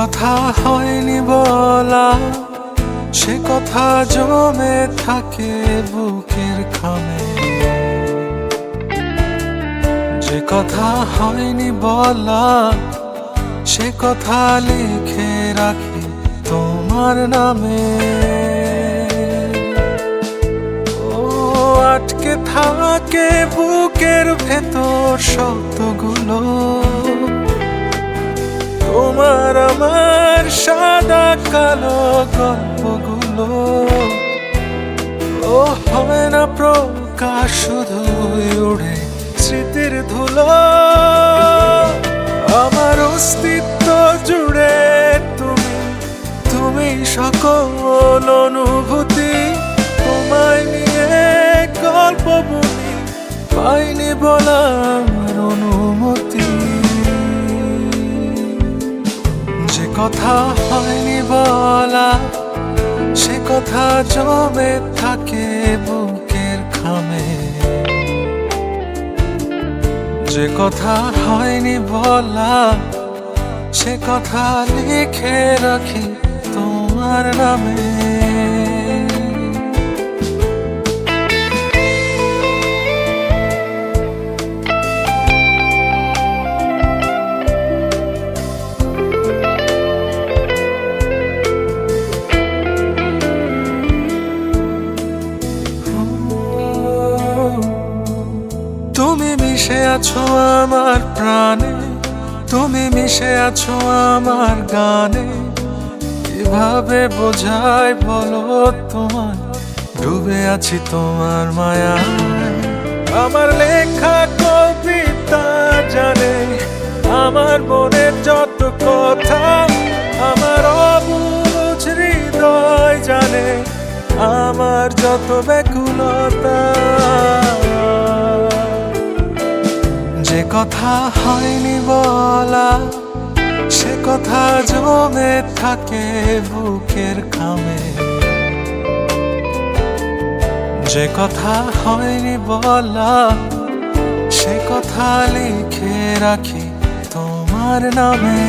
কথা হয়নি বলা, সে কথা জমে থাকে বুকের খামে। যে কথা হয়নি বলা, সে কথা লিখে রাখি তোমার নামে। ও আটকে থাকে বুকের ভেতর শব্দগুলো, তোমার আমার সাদা কালো গল্পগুলো। ও হয় না প্রকাশ, শুধুই উড়ে স্মৃতির ধুলো। আমার অস্তিত্ব জুড়ে তুমি, তুমি সকল অনুভূতি। তোমায় নিয়ে গল্প বুনি, পাইনি বলার অনুমতি। যে কথা হয়নি বলা, সে কথা জমে থাকে বুকের খামে। যে কথা হয়নি বলা, সে কথা লিখে রাখি তোমার নামে। তুমি মিশে আছো আমার প্রাণে, তুমি মিশে আছো আমার গানে। কিভাবে বোঝাই বলো তোমায়, ডুবে আছি তোমার মায়ায়। আমার লেখা কবিতা জানে আমার মনের যত কথা, আমার অবুঝ হৃদয় জানে আমার যত ব্যাকুলতা। যে কথা হয়নি বলা, সে কথা জমে থাকে বুকের খামে। যে কথা হয়নি বলা, সে কথা লিখে রাখি তোমার নামে।